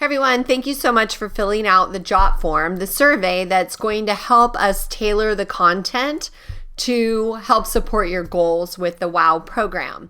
Hey everyone, thank you so much for filling out the JOT form, the survey that's going to help us tailor the content to help support your goals with the WoW program.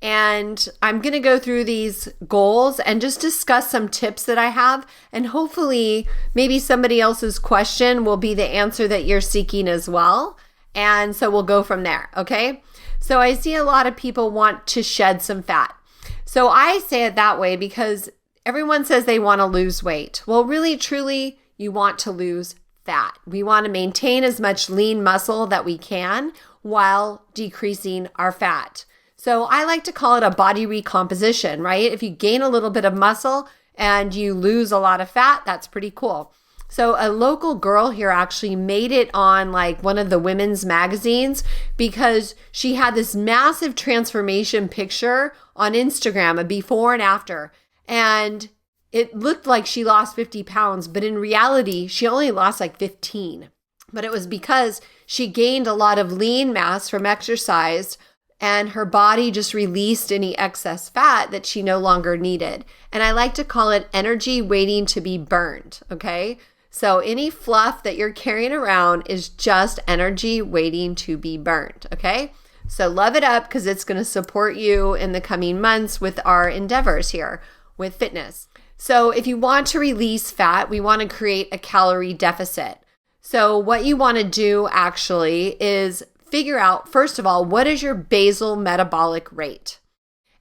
And I'm going to go through these goals and just discuss some tips that I have, and hopefully maybe somebody else's question will be the answer that you're seeking as well. And so we'll go from there, okay? So I see a lot of people want to shed some fat. So I say it that way because everyone says they want to lose weight. Well, really, truly, you want to lose fat. We want to maintain as much lean muscle that we can while decreasing our fat. So I like to call it a body recomposition, right? If you gain a little bit of muscle and you lose a lot of fat, that's pretty cool. So a local girl here actually made it on like one of the women's magazines because she had this massive transformation picture on Instagram, a before and after. And it looked like she lost 50 pounds, but in reality, she only lost like 15. But it was because she gained a lot of lean mass from exercise and her body just released any excess fat that she no longer needed. And I like to call it energy waiting to be burned, okay? So any fluff that you're carrying around is just energy waiting to be burned, okay? So love it up because it's going to support you in the coming months with our endeavors here with fitness. So if you want to release fat, we want to create a calorie deficit. So what you want to do actually is figure out, first of all, what is your basal metabolic rate?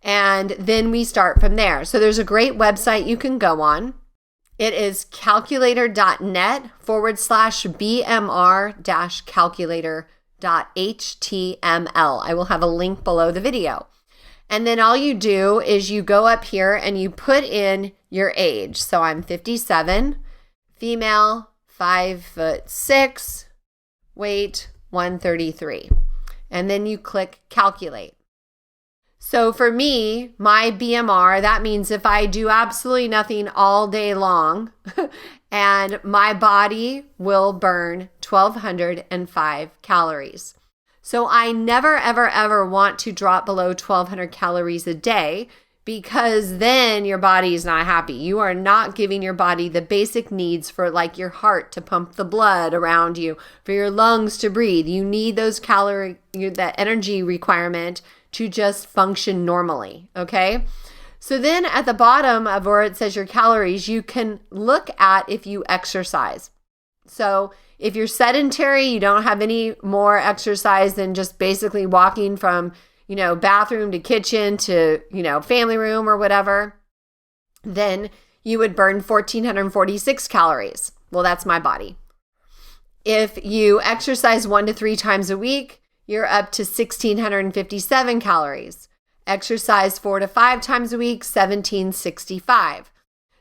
And then we start from there. So there's a great website you can go on. It is calculator.net/BMR-calculator.html. I will have a link below the video. And then all you do is you go up here and you put in your age. So I'm 57, female, 5'6", weight 133. And then you click calculate. So for me, my BMR, that means if I do absolutely nothing all day long and my body will burn 1,205 calories. So I never, ever, ever want to drop below 1,200 calories a day because then your body is not happy. You are not giving your body the basic needs for like your heart to pump the blood around you, for your lungs to breathe. You need those that energy requirement to just function normally, okay? So then at the bottom of where it says your calories, you can look at if you exercise. So if you're sedentary, you don't have any more exercise than just basically walking from, bathroom to kitchen to, family room or whatever, then you would burn 1,446 calories. Well, that's my body. If you exercise 1 to 3 times a week, you're up to 1,657 calories. Exercise 4 to 5 times a week, 1,765.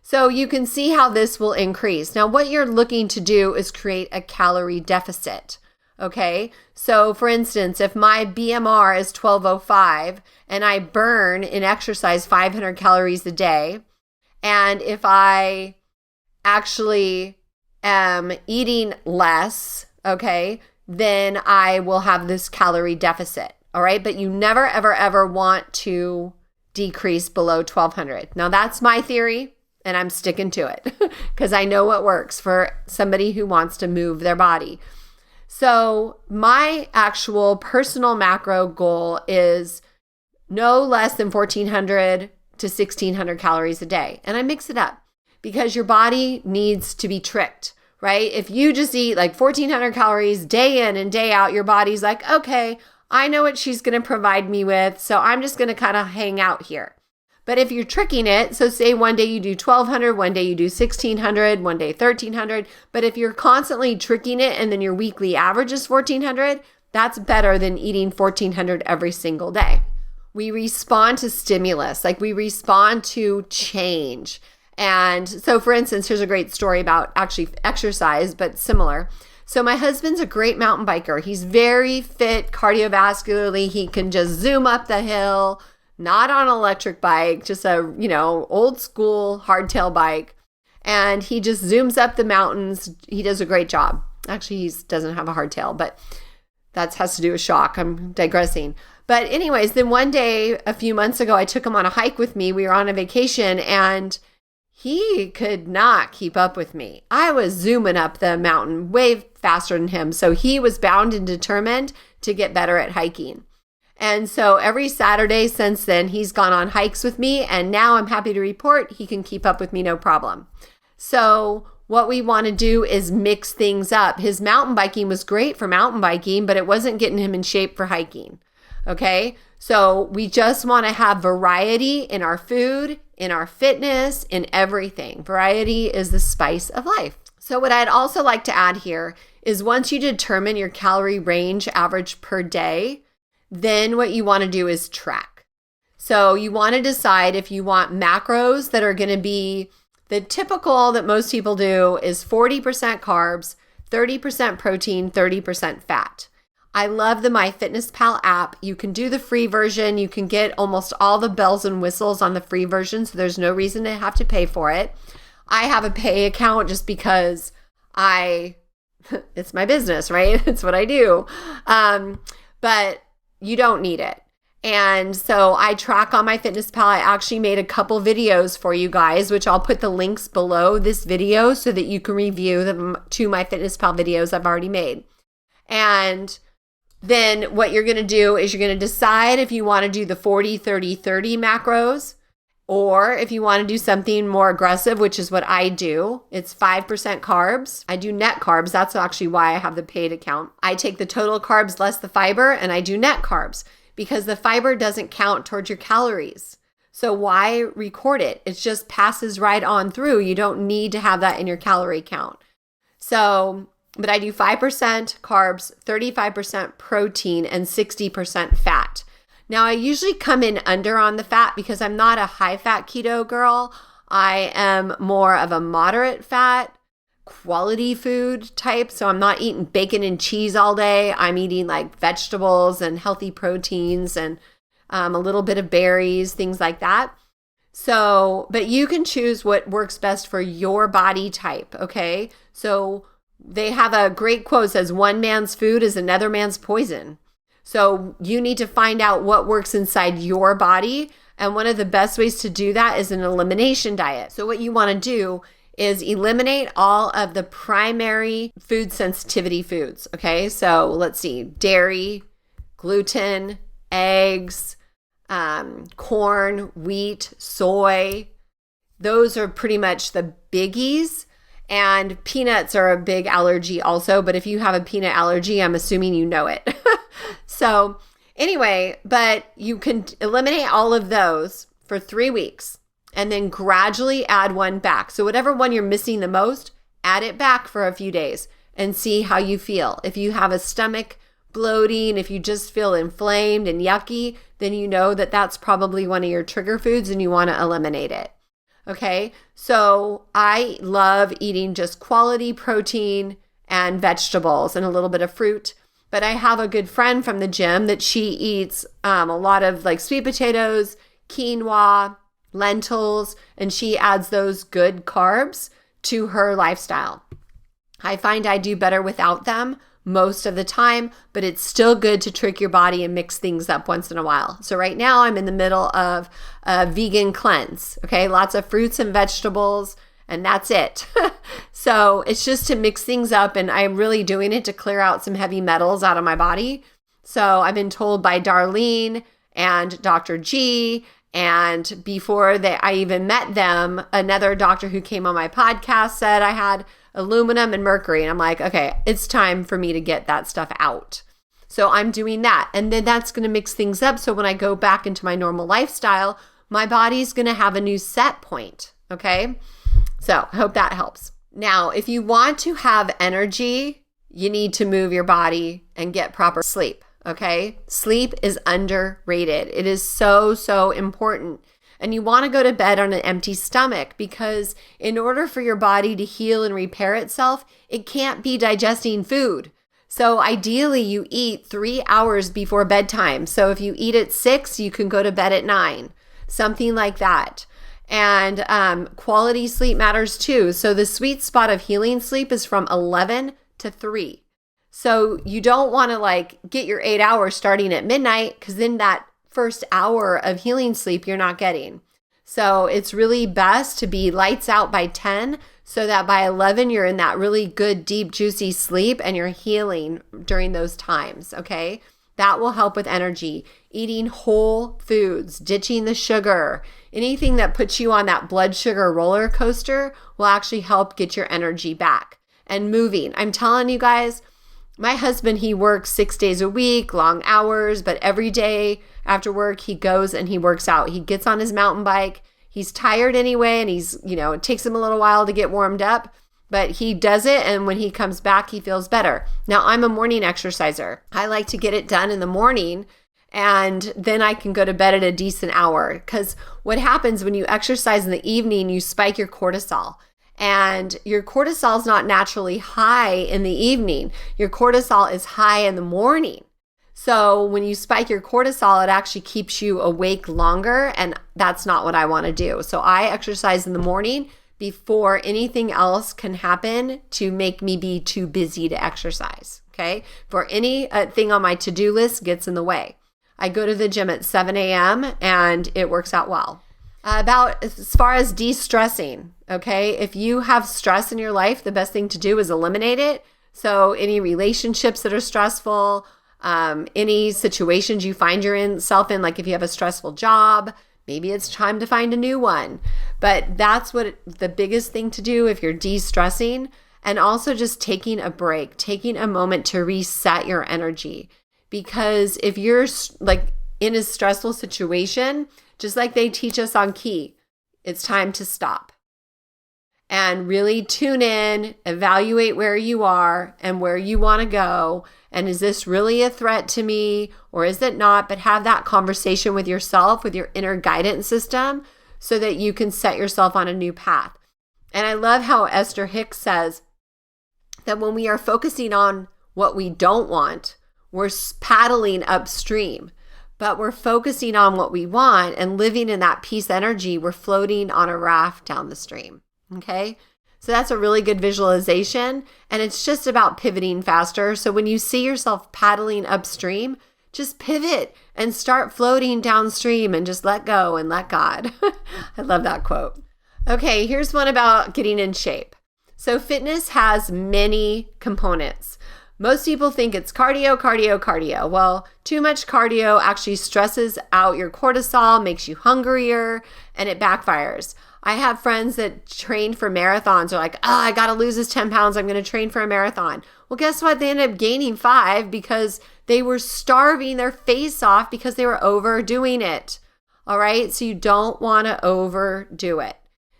So you can see how this will increase. Now, what you're looking to do is create a calorie deficit, okay? So for instance, if my BMR is 1,205 and I burn in exercise 500 calories a day, and if I actually am eating less, okay, then I will have this calorie deficit, all right? But you never, ever, ever want to decrease below 1,200. Now, that's my theory. And I'm sticking to it because I know what works for somebody who wants to move their body. So my actual personal macro goal is no less than 1,400 to 1,600 calories a day. And I mix it up because your body needs to be tricked, right? If you just eat like 1,400 calories day in and day out, your body's like, okay, I know what she's going to provide me with. So I'm just going to kind of hang out here. But if you're tricking it, so say one day you do 1,200, one day you do 1,600, one day 1,300. But if you're constantly tricking it and then your weekly average is 1,400, that's better than eating 1,400 every single day. We respond to stimulus, like we respond to change. And so for instance, here's a great story about actually exercise, but similar. So my husband's a great mountain biker. He's very fit cardiovascularly. He can just zoom up the hill. Not on an electric bike, just a, old school hardtail bike. And he just zooms up the mountains. He does a great job. Actually, he doesn't have a hardtail, but that has to do with shock. I'm digressing. But anyways, then one day, a few months ago, I took him on a hike with me. We were on a vacation and he could not keep up with me. I was zooming up the mountain way faster than him. So he was bound and determined to get better at hiking. And so every Saturday since then, he's gone on hikes with me. And now I'm happy to report he can keep up with me no problem. So what we want to do is mix things up. His mountain biking was great for mountain biking, but it wasn't getting him in shape for hiking. Okay, so we just want to have variety in our food, in our fitness, in everything. Variety is the spice of life. So what I'd also like to add here is once you determine your calorie range average per day, then what you want to do is track. So you want to decide if you want macros that are going to be the typical that most people do is 40% carbs, 30% protein, 30% fat. I love the MyFitnessPal app. You can do the free version. You can get almost all the bells and whistles on the free version, so there's no reason to have to pay for it. I have a pay account just because it's my business, right? It's what I do. But you don't need it. And so I track on MyFitnessPal. I actually made a couple videos for you guys, which I'll put the links below this video so that you can review the 2 MyFitnessPal videos I've already made. And then what you're going to do is you're going to decide if you want to do the 40, 30, 30 macros, or if you want to do something more aggressive, which is what I do. It's 5% carbs. I do net carbs. That's actually why I have the paid account. I take the total carbs less the fiber, and I do net carbs because the fiber doesn't count towards your calories. So why record it? It just passes right on through. You don't need to have that in your calorie count. But I do 5% carbs, 35% protein, and 60% fat. Now, I usually come in under on the fat because I'm not a high-fat keto girl. I am more of a moderate fat, quality food type. So I'm not eating bacon and cheese all day. I'm eating like vegetables and healthy proteins and a little bit of berries, things like that. So, but you can choose what works best for your body type, okay? So they have a great quote that says, one man's food is another man's poison. So you need to find out what works inside your body. And one of the best ways to do that is an elimination diet. So what you want to do is eliminate all of the primary food sensitivity foods. Okay, so let's see, dairy, gluten, eggs, corn, wheat, soy. Those are pretty much the biggies. And peanuts are a big allergy also, but if you have a peanut allergy, I'm assuming you know it. So anyway, but you can eliminate all of those for 3 weeks and then gradually add one back. So whatever one you're missing the most, add it back for a few days and see how you feel. If you have a stomach bloating, if you just feel inflamed and yucky, then you know that that's probably one of your trigger foods and you want to eliminate it. Okay, so I love eating just quality protein and vegetables and a little bit of fruit. But I have a good friend from the gym that she eats a lot of like sweet potatoes, quinoa, lentils, and she adds those good carbs to her lifestyle. I find I do better without them most of the time, but it's still good to trick your body and mix things up once in a while. So right now I'm in the middle of a vegan cleanse, okay? Lots of fruits and vegetables, and that's it. So it's just to mix things up, and I'm really doing it to clear out some heavy metals out of my body. So I've been told by Darlene and Dr. G, and before I even met them, another doctor who came on my podcast said I had aluminum and mercury. And I'm like, okay, it's time for me to get that stuff out. So I'm doing that. And then that's going to mix things up. So when I go back into my normal lifestyle, my body's going to have a new set point. Okay. So I hope that helps. Now, if you want to have energy, you need to move your body and get proper sleep. Okay. Sleep is underrated. It is so, so important. And you want to go to bed on an empty stomach because in order for your body to heal and repair itself, it can't be digesting food. So ideally you eat 3 hours before bedtime. So if you eat at 6, you can go to bed at 9, something like that. And quality sleep matters too. So the sweet spot of healing sleep is from 11 to 3. So you don't want to like get your 8 hours starting at midnight because then that first hour of healing sleep you're not getting. So it's really best to be lights out by 10 so that by 11 you're in that really good, deep, juicy sleep and you're healing during those times, okay? That will help with energy. Eating whole foods, ditching the sugar, anything that puts you on that blood sugar roller coaster will actually help get your energy back. And moving. I'm telling you guys, my husband, he works 6 days a week, long hours, but every day after work, he goes and he works out. He gets on his mountain bike. He's tired anyway, and it takes him a little while to get warmed up, but he does it, and when he comes back, he feels better. Now, I'm a morning exerciser. I like to get it done in the morning, and then I can go to bed at a decent hour, because what happens when you exercise in the evening, you spike your cortisol. And your cortisol is not naturally high in the evening. Your cortisol is high in the morning. So when you spike your cortisol, it actually keeps you awake longer, and that's not what I want to do. So I exercise in the morning before anything else can happen to make me be too busy to exercise, okay? For anything on my to-do list gets in the way. I go to the gym at 7 a.m. and it works out well. About as far as de-stressing, okay? If you have stress in your life, the best thing to do is eliminate it. So any relationships that are stressful, any situations you find yourself in, like if you have a stressful job, maybe it's time to find a new one. But that's what the biggest thing to do if you're de-stressing, and also just taking a break, taking a moment to reset your energy. Because if you're like in a stressful situation, just like they teach us on Key, it's time to stop and really tune in, evaluate where you are and where you want to go. And is this really a threat to me or is it not? But have that conversation with yourself, with your inner guidance system, so that you can set yourself on a new path. And I love how Esther Hicks says that when we are focusing on what we don't want, we're paddling upstream. But we're focusing on what we want and living in that peace energy. We're floating on a raft down the stream. Okay. So that's a really good visualization. And it's just about pivoting faster. So when you see yourself paddling upstream, just pivot and start floating downstream and just let go and let God. I love that quote. Okay. Here's one about getting in shape. So fitness has many components. Most people think it's cardio, cardio, cardio. Well, too much cardio actually stresses out your cortisol, makes you hungrier, and it backfires. I have friends that train for marathons. They're like, I got to lose this 10 pounds. I'm going to train for a marathon. Well, guess what? They ended up gaining 5 because they were starving their face off because they were overdoing it. All right. So you don't want to overdo it.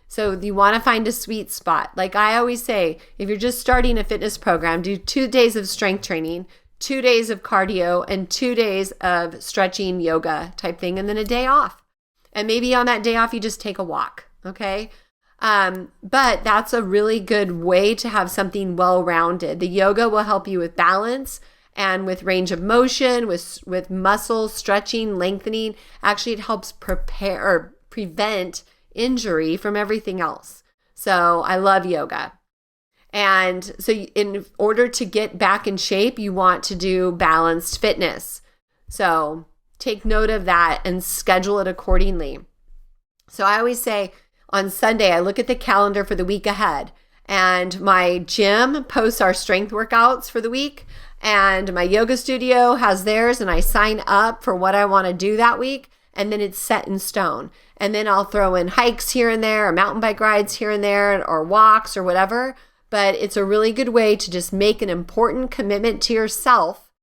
So you want to find a sweet spot. Like I always say, if you're just starting a fitness program, do 2 days of strength training, 2 days of cardio, and 2 days of stretching, yoga type thing, and then a day off. And maybe on that day off, you just take a walk. Okay. But that's a really good way to have something well-rounded. The yoga will help you with balance and with range of motion, with muscle stretching, lengthening. Actually, it helps prepare or prevent injury from everything else. So I love yoga. And so in order to get back in shape, you want to do balanced fitness. So take note of that and schedule it accordingly. So I always say on Sunday, I look at the calendar for the week ahead, and my gym posts our strength workouts for the week, and my yoga studio has theirs, and I sign up for what I want to do that week, and then it's set in stone. And then I'll throw in hikes here and there, or mountain bike rides here and there, or walks or whatever. But it's a really good way to just make an important commitment to yourself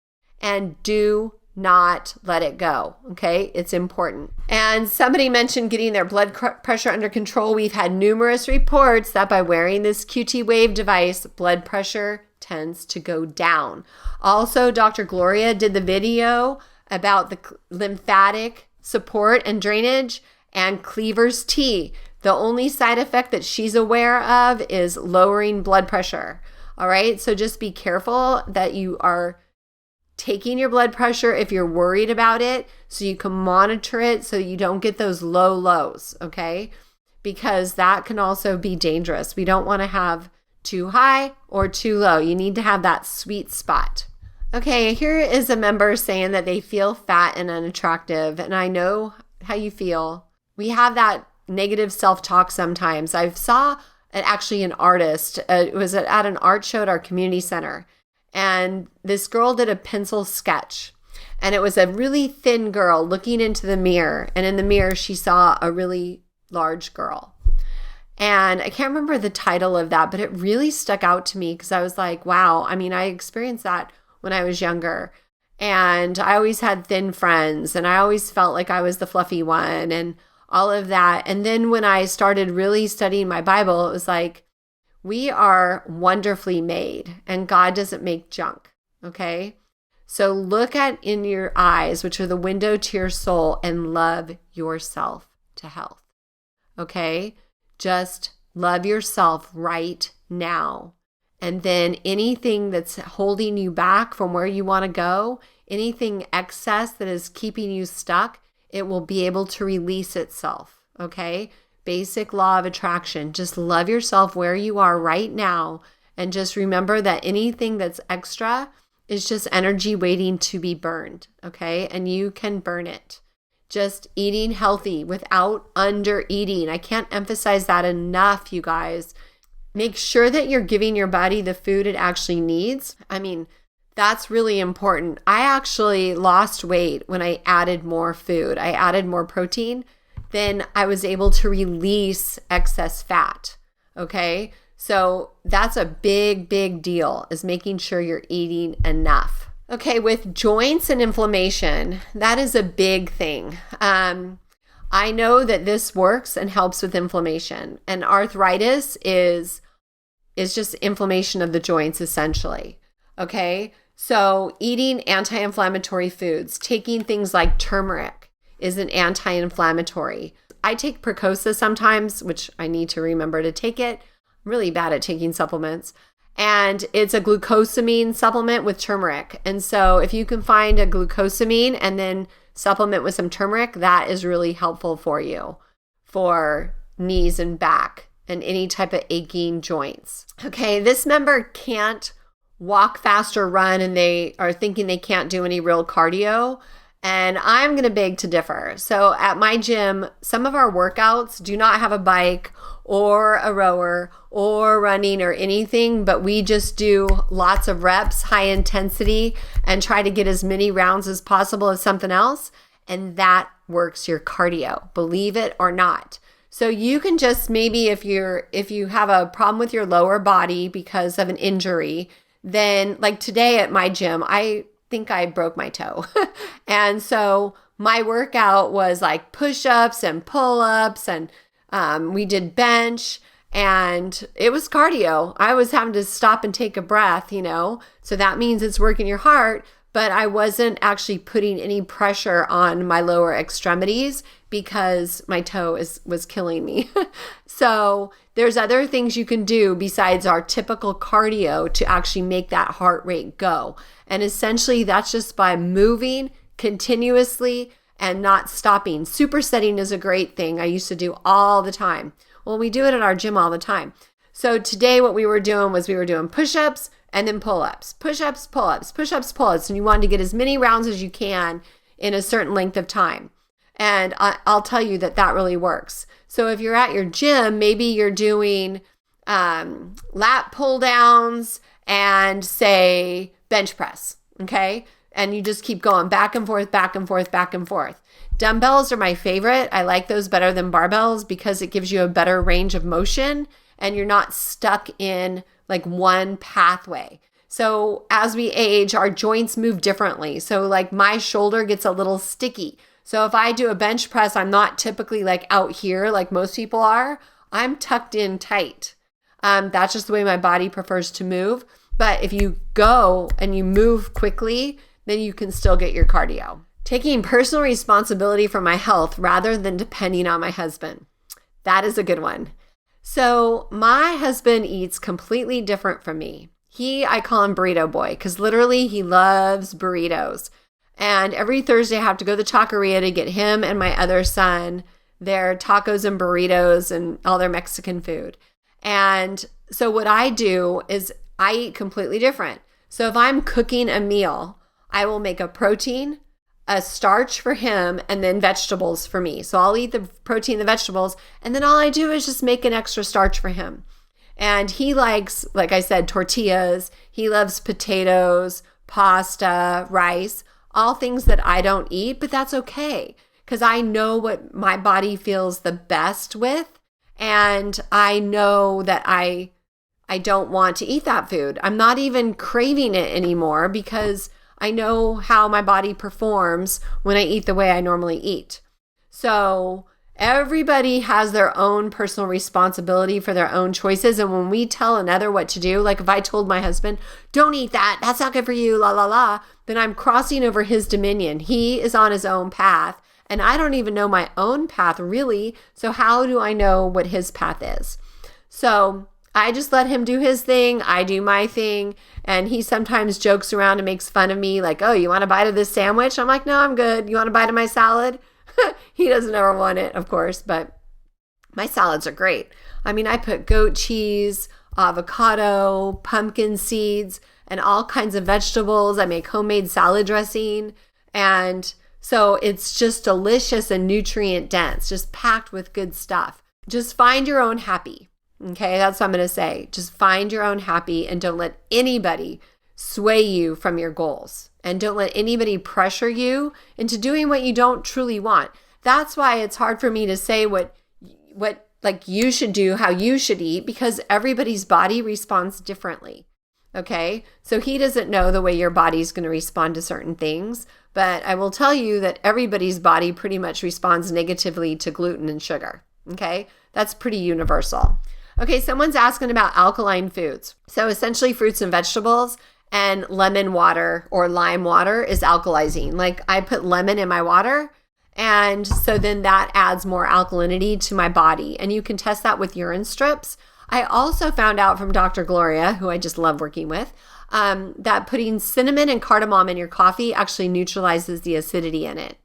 and do not let it go. Okay. It's important. And somebody mentioned getting their blood pressure under control. We've had numerous reports that by wearing this QT Wave device, blood pressure tends to go down. Also, Dr. Gloria did the video about the lymphatic support and drainage and Cleaver's tea. The only side effect that she's aware of is lowering blood pressure. All right. So just be careful that you are taking your blood pressure if you're worried about it, so you can monitor it so you don't get those low lows. Okay. Because that can also be dangerous. We don't want to have too high or too low. You need to have that sweet spot. Okay. Here is a member saying that they feel fat and unattractive. And I know how you feel. We have that negative self-talk sometimes. I saw actually an artist. It was at an art show at our community center. And this girl did a pencil sketch. And it was a really thin girl looking into the mirror. And in the mirror, she saw a really large girl. And I can't remember the title of that, but it really stuck out to me because I was like, wow. I mean, I experienced that when I was younger. And I always had thin friends. And I always felt like I was the fluffy one and all of that. And then when I started really studying my Bible, it was like, we are wonderfully made and God doesn't make junk. Okay. So look at in your eyes, which are the window to your soul, and love yourself to health. Okay. Just love yourself right now. And then anything that's holding you back from where you want to go, anything excess that is keeping you stuck, it will be able to release itself. Okay. Basic law of attraction. Just love yourself where you are right now. And just remember that anything that's extra is just energy waiting to be burned. Okay. And you can burn it. Just eating healthy without under eating. I can't emphasize that enough, you guys. Make sure that you're giving your body the food it actually needs. I mean, that's really important. I actually lost weight when I added more food. I added more protein. Then I was able to release excess fat. Okay. So that's a big, big deal, is making sure you're eating enough. Okay, with joints and inflammation, that is a big thing. I know that this works and helps with inflammation. And arthritis is just inflammation of the joints, essentially. Okay, so eating anti-inflammatory foods, taking things like turmeric is an anti-inflammatory. I take Precosa sometimes, which I need to remember to take it. I'm really bad at taking supplements. And it's a glucosamine supplement with turmeric. And so if you can find a glucosamine and then supplement with some turmeric, that is really helpful for you for knees and back and any type of aching joints. Okay, this member can't walk fast or run, and they are thinking they can't do any real cardio. And I'm going to beg to differ. So at my gym, some of our workouts do not have a bike or a rower or running or anything, but we just do lots of reps, high intensity, and try to get as many rounds as possible of something else. And that works your cardio, believe it or not. So you can just maybe if you have a problem with your lower body because of an injury, then like today at my gym, I think I broke my toe. And so my workout was like push-ups and pull-ups, and we did bench, and it was cardio. I was having to stop and take a breath, so that means it's working your heart, but I wasn't actually putting any pressure on my lower extremities because my toe was killing me. So there's other things you can do besides our typical cardio to actually make that heart rate go. And essentially that's just by moving continuously and not stopping. Supersetting is a great thing I used to do all the time. Well, we do it at our gym all the time. So today what we were doing was we were doing push-ups and then pull-ups, push-ups, pull-ups, push-ups, pull-ups. And you want to get as many rounds as you can in a certain length of time. And I'll tell you that really works. So if you're at your gym, maybe you're doing lat pull downs and say bench press, okay? And you just keep going back and forth, back and forth, back and forth. Dumbbells are my favorite. I like those better than barbells because it gives you a better range of motion and you're not stuck in like one pathway. So as we age, our joints move differently. So like my shoulder gets a little sticky. So if I do a bench press, I'm not typically like out here like most people are. I'm tucked in tight. That's just the way my body prefers to move. But if you go and you move quickly, then you can still get your cardio. Taking personal responsibility for my health rather than depending on my husband. That is a good one. So my husband eats completely different from me. I call him Burrito Boy because literally he loves burritos. And every Thursday I have to go to the taqueria to get him and my other son their tacos and burritos and all their Mexican food. And so what I do is I eat completely different. So if I'm cooking a meal, I will make a protein, a starch for him and then vegetables for me. So I'll eat the protein, the vegetables, and then all I do is just make an extra starch for him. And he likes, like I said, tortillas. He loves potatoes, pasta, rice, all things that I don't eat, but that's okay because I know what my body feels the best with. And I know that I don't want to eat that food. I'm not even craving it anymore because I know how my body performs when I eat the way I normally eat. So everybody has their own personal responsibility for their own choices. And when we tell another what to do, like if I told my husband, don't eat that, that's not good for you, la, la, la, then I'm crossing over his dominion. He is on his own path. And I don't even know my own path really. So how do I know what his path is? So I just let him do his thing. I do my thing. And he sometimes jokes around and makes fun of me like, oh, you want a bite of this sandwich? I'm like, no, I'm good. You want a bite of my salad? He doesn't ever want it, of course, but my salads are great. I mean, I put goat cheese, avocado, pumpkin seeds, and all kinds of vegetables. I make homemade salad dressing. And so it's just delicious and nutrient dense, just packed with good stuff. Just find your own happy. Okay, that's what I'm going to say. Just find your own happy and don't let anybody sway you from your goals. And don't let anybody pressure you into doing what you don't truly want. That's why it's hard for me to say what like you should do, how you should eat, because everybody's body responds differently. Okay, so he doesn't know the way your body's going to respond to certain things. But I will tell you that everybody's body pretty much responds negatively to gluten and sugar. Okay, that's pretty universal. Okay, someone's asking about alkaline foods. So essentially fruits and vegetables and lemon water or lime water is alkalizing. Like I put lemon in my water and so then that adds more alkalinity to my body. And you can test that with urine strips. I also found out from Dr. Gloria, who I just love working with, that putting cinnamon and cardamom in your coffee actually neutralizes the acidity in it.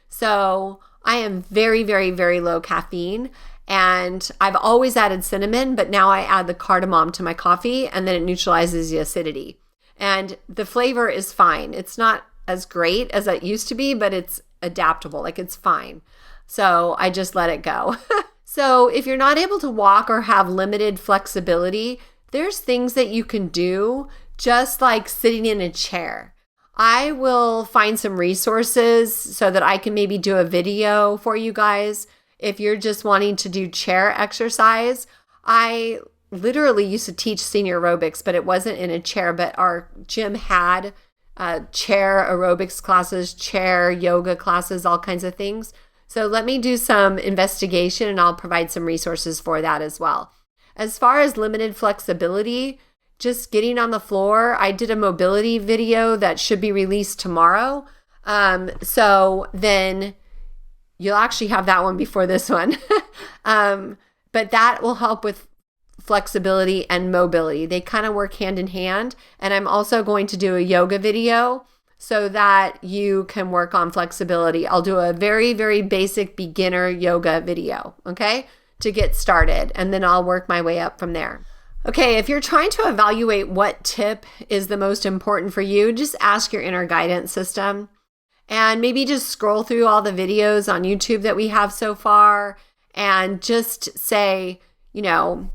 So I am very, very, very low caffeine. And I've always added cinnamon, but now I add the cardamom to my coffee and then it neutralizes the acidity. And the flavor is fine. It's not as great as it used to be, but it's adaptable. Like it's fine. So I just let it go. So if you're not able to walk or have limited flexibility, there's things that you can do just like sitting in a chair. I will find some resources so that I can maybe do a video for you guys. If you're just wanting to do chair exercise, I literally used to teach senior aerobics, but it wasn't in a chair, but our gym had chair aerobics classes, chair yoga classes, all kinds of things. So let me do some investigation and I'll provide some resources for that as well. As far as limited flexibility, just getting on the floor, I did a mobility video that should be released tomorrow. So then you'll actually have that one before this one. But that will help with flexibility and mobility. They kind of work hand in hand. And I'm also going to do a yoga video so that you can work on flexibility. I'll do a very, very basic beginner yoga video, okay, to get started. And then I'll work my way up from there. Okay, if you're trying to evaluate what tip is the most important for you, just ask your inner guidance system. And maybe just scroll through all the videos on YouTube that we have so far and just say, you know,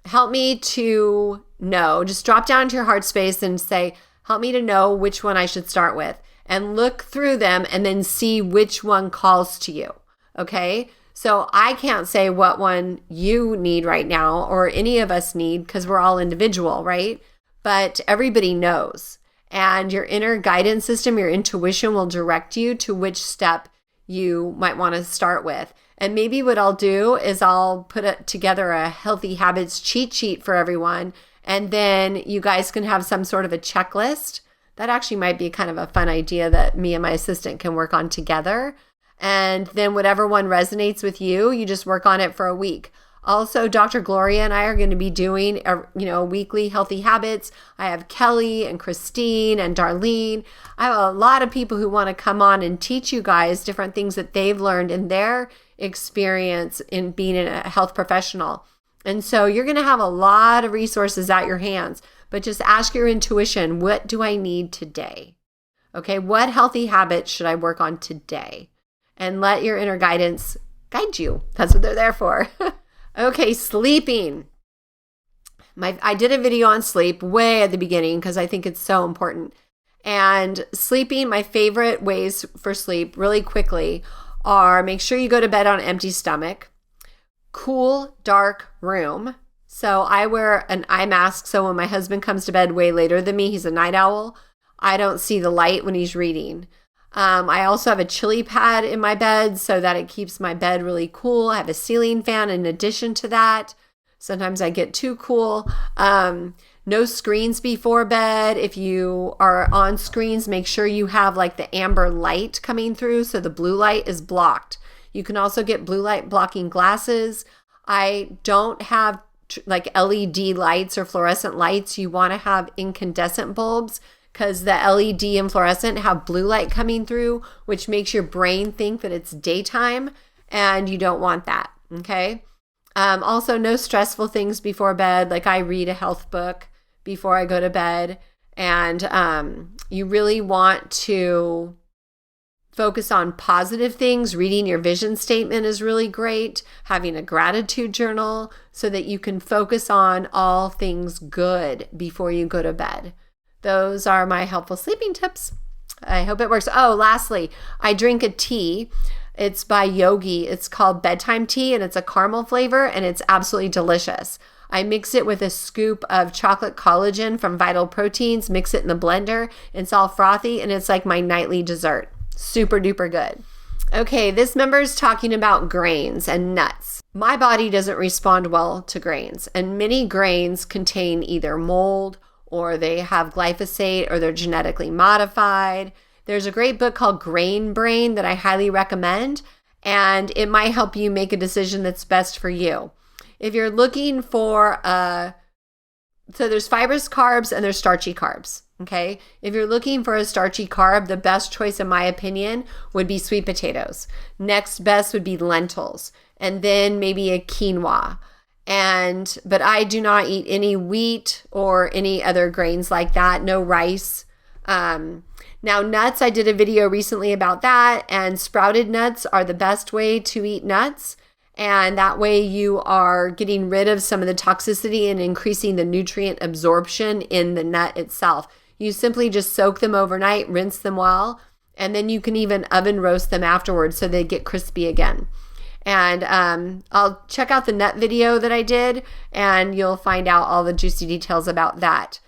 help me to know. Just drop down to your heart space and say, help me to know which one I should start with. And look through them and then see which one calls to you. Okay? So I can't say what one you need right now or any of us need because we're all individual, right? But everybody knows. And your inner guidance system, your intuition will direct you to which step you might want to start with. And maybe what I'll do is I'll put together a healthy habits cheat sheet for everyone. And then you guys can have some sort of a checklist. That actually might be kind of a fun idea that me and my assistant can work on together. And then whatever one resonates with you, you just work on it for a week. Also, Dr. Gloria and I are going to be doing, weekly healthy habits. I have Kelly and Christine and Darlene. I have a lot of people who want to come on and teach you guys different things that they've learned in their experience in being a health professional. And so you're going to have a lot of resources at your hands, but just ask your intuition, what do I need today? Okay, what healthy habits should I work on today? And let your inner guidance guide you. That's what they're there for. Okay, sleeping. I did a video on sleep way at the beginning because I think it's so important. And sleeping, my favorite ways for sleep really quickly are make sure you go to bed on an empty stomach, cool, dark room. So I wear an eye mask. So when my husband comes to bed way later than me, he's a night owl, I don't see the light when he's reading. I also have a chili pad in my bed so that it keeps my bed really cool. I have a ceiling fan in addition to that. Sometimes I get too cool. No screens before bed. If you are on screens, make sure you have like the amber light coming through so the blue light is blocked. You can also get blue light blocking glasses. I don't have like LED lights or fluorescent lights. You want to have incandescent bulbs because the LED and fluorescent have blue light coming through, which makes your brain think that it's daytime, and you don't want that, okay? Also, no stressful things before bed. Like I read a health book before I go to bed, and you really want to focus on positive things. Reading your vision statement is really great. Having a gratitude journal so that you can focus on all things good before you go to bed. Those are my helpful sleeping tips. I hope it works. Oh, lastly, I drink a tea. It's by Yogi. It's called bedtime tea, and it's a caramel flavor, and it's absolutely delicious. I mix it with a scoop of chocolate collagen from Vital Proteins, mix it in the blender. It's all frothy, and it's like my nightly dessert. Super duper good. Okay, this member is talking about grains and nuts. My body doesn't respond well to grains, and many grains contain either mold or they have glyphosate or they're genetically modified. There's a great book called Grain Brain that I highly recommend, and it might help you make a decision that's best for you. If you're looking for so there's fibrous carbs and there's starchy carbs, okay? If you're looking for a starchy carb, the best choice in my opinion would be sweet potatoes. Next best would be lentils, and then maybe a quinoa. But I do not eat any wheat or any other grains like that, no rice. Now nuts, I did a video recently about that, and sprouted nuts are the best way to eat nuts. And that way you are getting rid of some of the toxicity and increasing the nutrient absorption in the nut itself. You simply just soak them overnight, rinse them well, and then you can even oven roast them afterwards so they get crispy again. And I'll check out the nut video that I did, and you'll find out all the juicy details about that.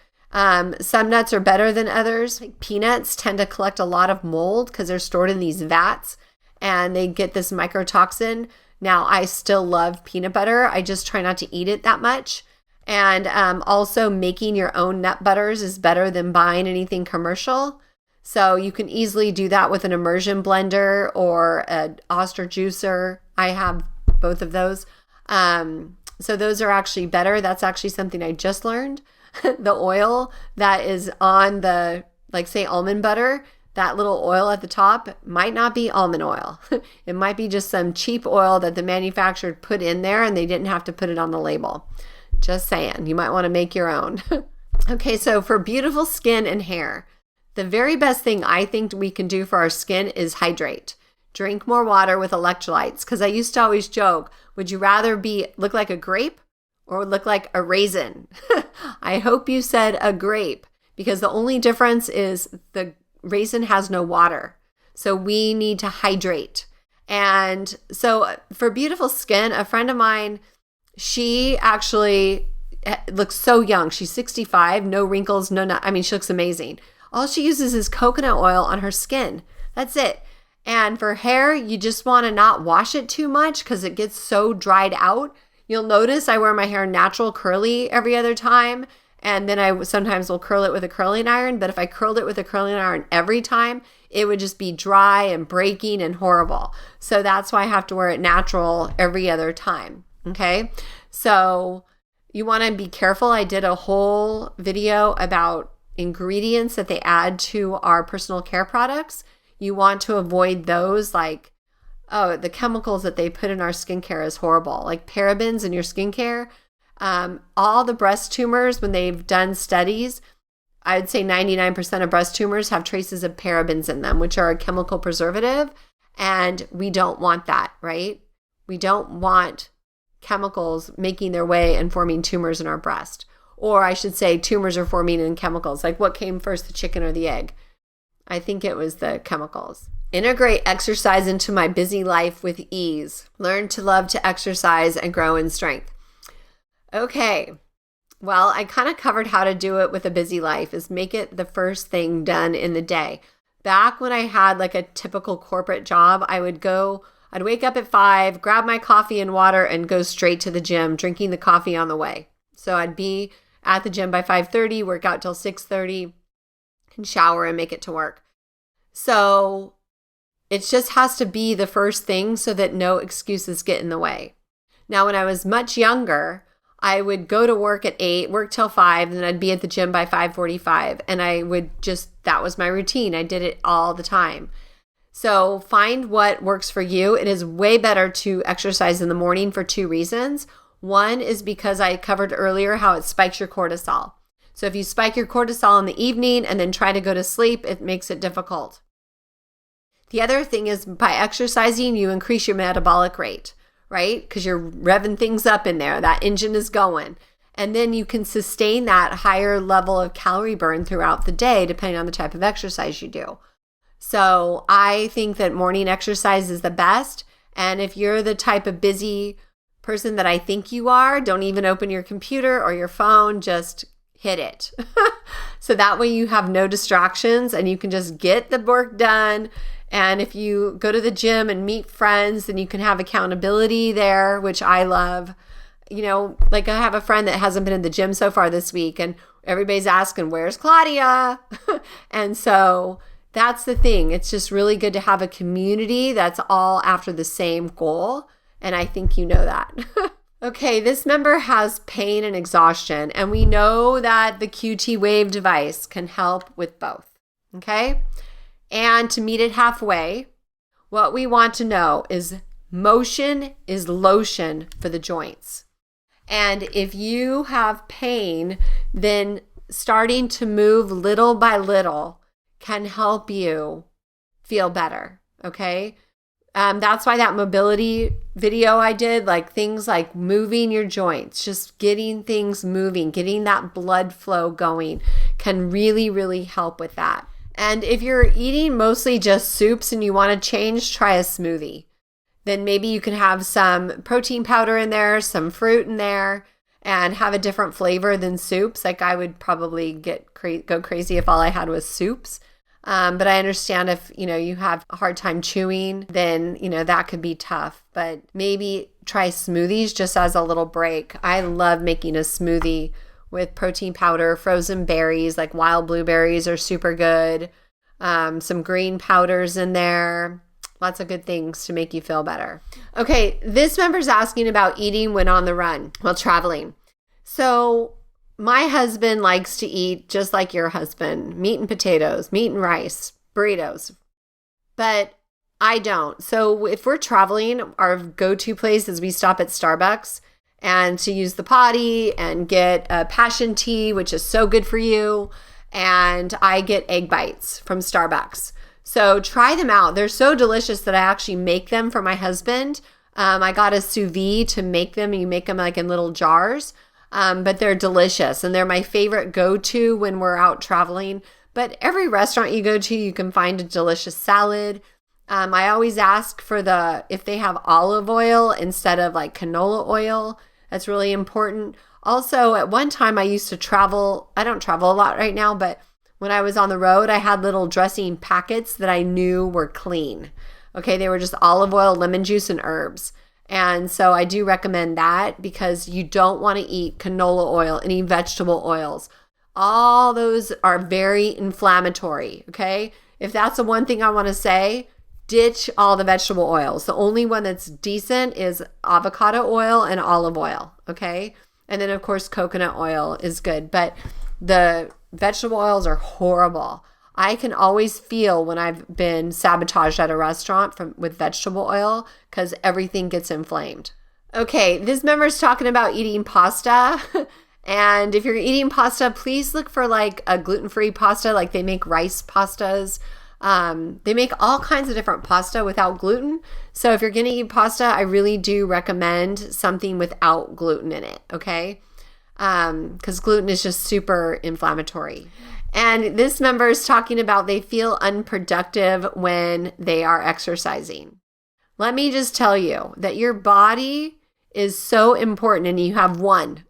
Some nuts are better than others. Like peanuts tend to collect a lot of mold because they're stored in these vats, and they get this mycotoxin. Now, I still love peanut butter. I just try not to eat it that much. And also making your own nut butters is better than buying anything commercial. So you can easily do that with an immersion blender or an Oster juicer. I have both of those. So those are actually better. That's actually something I just learned. The oil that is on the, like say almond butter, that little oil at the top might not be almond oil. It might be just some cheap oil that the manufacturer put in there and they didn't have to put it on the label. Just saying, you might want to make your own. Okay, so for beautiful skin and hair, the very best thing I think we can do for our skin is hydrate. Drink more water with electrolytes, because I used to always joke, would you rather look like a grape or look like a raisin? I hope you said a grape, because the only difference is the raisin has no water. So we need to hydrate. And so for beautiful skin, a friend of mine, she actually looks so young. She's 65, no wrinkles, she looks amazing. All she uses is coconut oil on her skin. That's it. And for hair, you just want to not wash it too much because it gets so dried out. You'll notice I wear my hair natural curly every other time. And then I sometimes will curl it with a curling iron. But if I curled it with a curling iron every time, it would just be dry and breaking and horrible. So that's why I have to wear it natural every other time. Okay. So you want to be careful. I did a whole video about ingredients that they add to our personal care products. You want to avoid those, like, the chemicals that they put in our skincare is horrible. Like parabens in your skincare. All the breast tumors, when they've done studies, I'd say 99% of breast tumors have traces of parabens in them, which are a chemical preservative. And we don't want that, right? We don't want chemicals making their way and forming tumors in our breast. Or I should say tumors are forming in chemicals. Like what came first, the chicken or the egg? I think it was the chemicals. Integrate exercise into my busy life with ease. Learn to love to exercise and grow in strength. Okay. Well, I kind of covered how to do it with a busy life, is make it the first thing done in the day. Back when I had like a typical corporate job, I'd wake up at 5, grab my coffee and water and go straight to the gym, drinking the coffee on the way. So I'd be at the gym by 5:30, work out till 6:30, and shower and make it to work. So it just has to be the first thing so that no excuses get in the way. Now, when I was much younger, I would go to work at 8, work till 5, and then I'd be at the gym by 5:45. And that was my routine. I did it all the time. So find what works for you. It is way better to exercise in the morning for 2 reasons. One is because I covered earlier how it spikes your cortisol. So if you spike your cortisol in the evening and then try to go to sleep, it makes it difficult. The other thing is by exercising, you increase your metabolic rate, right? Because you're revving things up in there. That engine is going. And then you can sustain that higher level of calorie burn throughout the day, depending on the type of exercise you do. So I think that morning exercise is the best. And if you're the type of busy person that I think you are, don't even open your computer or your phone, just hit it. So that way you have no distractions and you can just get the work done. And if you go to the gym and meet friends, then you can have accountability there, which I love. You know, like I have a friend that hasn't been in the gym so far this week and everybody's asking, where's Claudia? And so that's the thing. It's just really good to have a community that's all after the same goal. And I think you know that. Okay, this member has pain and exhaustion, and we know that the QT device can help with both. Okay? And to meet it halfway, what we want to know is motion is lotion for the joints. And if you have pain, then starting to move little by little can help you feel better. Okay? That's why that mobility video I did, like things like moving your joints, just getting things moving, getting that blood flow going can really, really help with that. And if you're eating mostly just soups and you want to change, try a smoothie. Then maybe you can have some protein powder in there, some fruit in there, and have a different flavor than soups. Like I would probably go crazy if all I had was soups. But I understand if, you have a hard time chewing, then, that could be tough. But maybe try smoothies just as a little break. I love making a smoothie with protein powder, frozen berries, like wild blueberries are super good. Some green powders in there. Lots of good things to make you feel better. Okay, this member's asking about eating when on the run while traveling. So my husband likes to eat just like your husband, meat and potatoes, meat and rice, burritos, but I don't. So if we're traveling, our go-to place is we stop at Starbucks and to use the potty and get a passion tea, which is so good for you. And I get egg bites from Starbucks. So try them out. They're so delicious that I actually make them for my husband. I got a sous vide to make them. You make them like in little jars. But they're delicious and they're my favorite go-to when we're out traveling. But every restaurant you go to, you can find a delicious salad. I always ask for if they have olive oil instead of like canola oil. That's really important. Also, at one time I used to travel. I don't travel a lot right now, but when I was on the road, I had little dressing packets that I knew were clean. Okay, they were just olive oil, lemon juice, and herbs. And so I do recommend that because you don't want to eat canola oil, any vegetable oils. All those are very inflammatory, okay? If that's the one thing I want to say, ditch all the vegetable oils. The only one that's decent is avocado oil and olive oil, okay? And then, of course, coconut oil is good. But the vegetable oils are horrible. I can always feel when I've been sabotaged at a restaurant with vegetable oil because everything gets inflamed. Okay, this member's talking about eating pasta And if you're eating pasta, please look for like a gluten-free pasta. Like they make rice pastas. They make all kinds of different pasta without gluten. So if you're going to eat pasta, I really do recommend something without gluten in it, okay? Because gluten is just super inflammatory. And this member is talking about they feel unproductive when they are exercising. Let me just tell you that your body is so important, and you have one.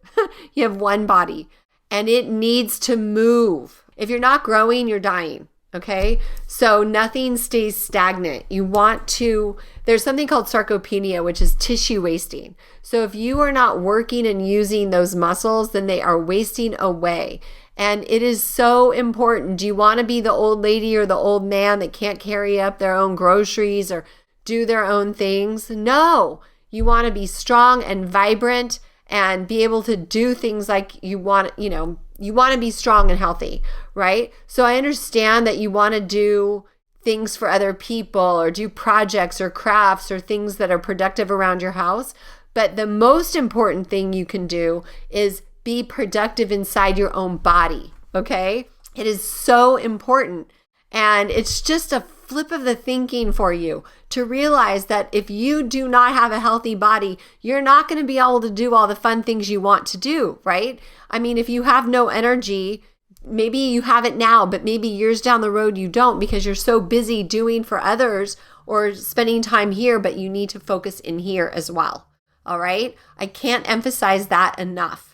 You have one body, and it needs to move. If you're not growing, you're dying. Okay, so nothing stays stagnant. There's something called sarcopenia, which is tissue wasting. So if you are not working and using those muscles, then they are wasting away. And it is so important. Do you want to be the old lady or the old man that can't carry up their own groceries or do their own things? No, you want to be strong and vibrant and be able to do things like you want to be strong and healthy, right? So I understand that you want to do things for other people or do projects or crafts or things that are productive around your house. But the most important thing you can do is be productive inside your own body, okay? It is so important. And it's just a flip of the thinking for you to realize that if you do not have a healthy body, you're not going to be able to do all the fun things you want to do, right? I mean, if you have no energy, maybe you have it now, but maybe years down the road you don't because you're so busy doing for others or spending time here, but you need to focus in here as well, all right? I can't emphasize that enough.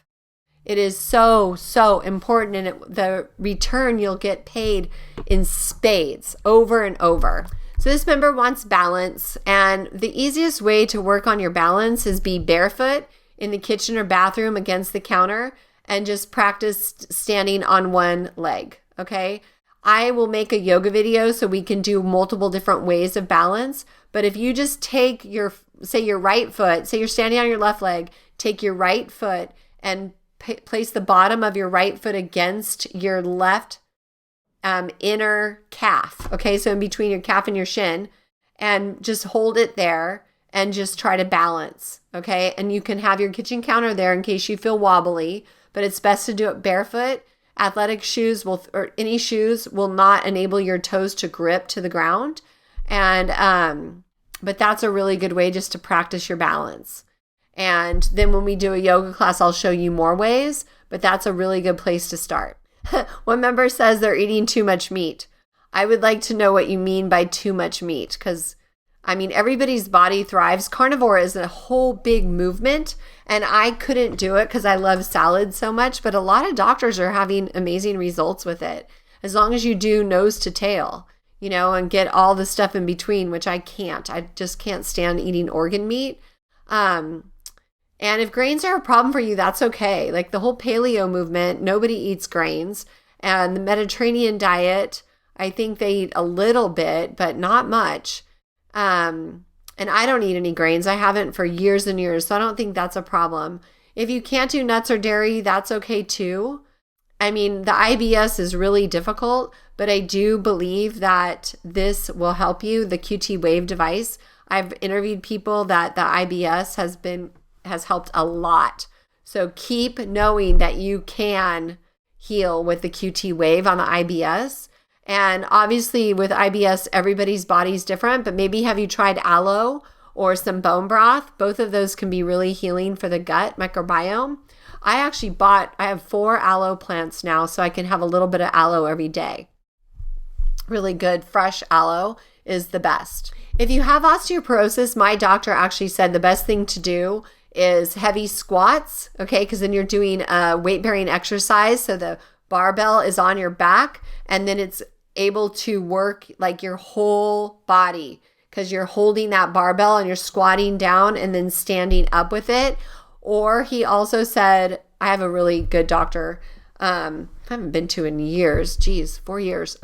It is so, so important, and the return you'll get paid in spades over and over. So this member wants balance, and the easiest way to work on your balance is be barefoot in the kitchen or bathroom against the counter and just practice standing on one leg, okay? I will make a yoga video so we can do multiple different ways of balance, but if you just take your right foot, say you're standing on your left leg, take your right foot and place the bottom of your right foot against your left inner calf. Okay, so in between your calf and your shin, and just hold it there and just try to balance. Okay, and you can have your kitchen counter there in case you feel wobbly, but it's best to do it barefoot. Athletic shoes or any shoes will not enable your toes to grip to the ground. And but that's a really good way just to practice your balance. And then when we do a yoga class, I'll show you more ways, but that's a really good place to start. One member says they're eating too much meat. I would like to know what you mean by too much meat, because I mean, everybody's body thrives. Carnivore is a whole big movement, and I couldn't do it because I love salad so much, but a lot of doctors are having amazing results with it. As long as you do nose to tail, and get all the stuff in between, which I can't. I just can't stand eating organ meat. And if grains are a problem for you, that's okay. Like the whole paleo movement, nobody eats grains. And the Mediterranean diet, I think they eat a little bit, but not much. And I don't eat any grains. I haven't for years and years, so I don't think that's a problem. If you can't do nuts or dairy, that's okay too. I mean, the IBS is really difficult, but I do believe that this will help you, the QT-Wave device. I've interviewed people that the IBS has helped a lot. So keep knowing that you can heal with the QT-Wave on the IBS. And obviously with IBS, everybody's body's different, but maybe have you tried aloe or some bone broth? Both of those can be really healing for the gut microbiome. I have 4 aloe plants now, so I can have a little bit of aloe every day. Really good fresh aloe is the best. If you have osteoporosis, my doctor actually said the best thing to do is heavy squats, okay? Because then you're doing a weight-bearing exercise, so the barbell is on your back, and then it's able to work like your whole body because you're holding that barbell and you're squatting down and then standing up with it. Or he also said, I have a really good doctor, I haven't been to in years, 4 years.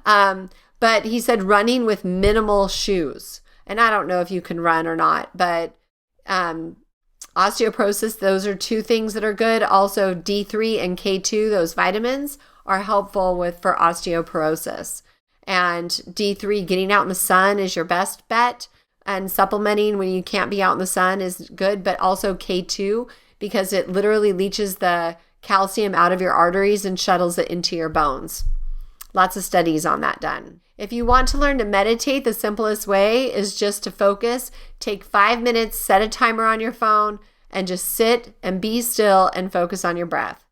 But he said running with minimal shoes. And I don't know if you can run or not, but osteoporosis, those are 2 things that are good. Also D3 and K2, those vitamins are helpful for osteoporosis. And D3, getting out in the sun is your best bet. And supplementing when you can't be out in the sun is good, but also K2, because it literally leaches the calcium out of your arteries and shuttles it into your bones. Lots of studies on that done. If you want to learn to meditate, the simplest way is just to focus. Take 5 minutes, set a timer on your phone, and just sit and be still and focus on your breath.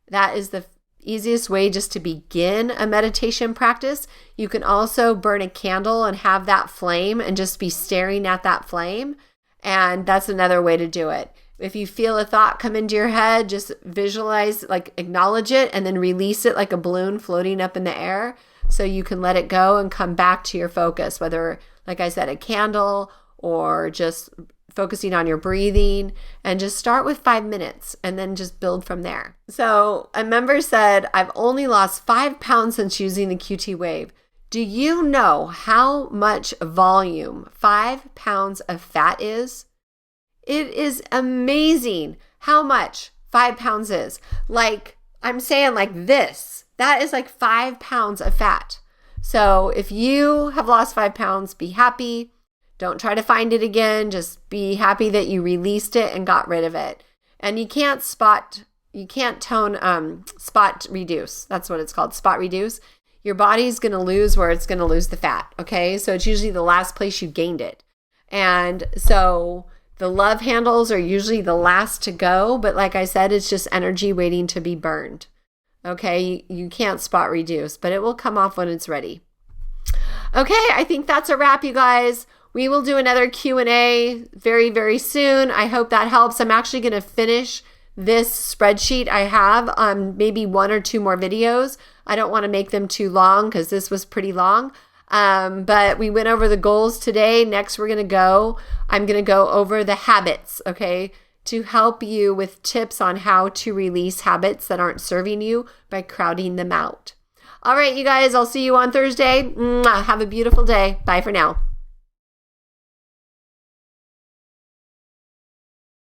That is the easiest way just to begin a meditation practice. You can also burn a candle and have that flame and just be staring at that flame. And that's another way to do it. If you feel a thought come into your head, just visualize, like acknowledge it, and then release it like a balloon floating up in the air so you can let it go and come back to your focus, whether, like I said, a candle or just focusing on your breathing, and just start with 5 minutes and then just build from there. So a member said, I've only lost 5 pounds since using the QT Wave. Do you know how much volume 5 pounds of fat is? It is amazing how much 5 pounds is. Like, I'm saying like this, that is like 5 pounds of fat. So if you have lost 5 pounds, be happy. Don't try to find it again. Just be happy that you released it and got rid of it. And you can't spot reduce. That's what it's called, spot reduce. Your body's going to lose where it's going to lose the fat, okay? So it's usually the last place you gained it. And so the love handles are usually the last to go, but like I said, it's just energy waiting to be burned, okay? You can't spot reduce, but it will come off when it's ready. Okay, I think that's a wrap, you guys. We will do another Q&A very, very soon. I hope that helps. I'm actually going to finish this spreadsheet I have on maybe 1 or 2 more videos. I don't want to make them too long because this was pretty long. But we went over the goals today. Next, I'm going to go over the habits, okay, to help you with tips on how to release habits that aren't serving you by crowding them out. All right, you guys, I'll see you on Thursday. Mwah. Have a beautiful day. Bye for now.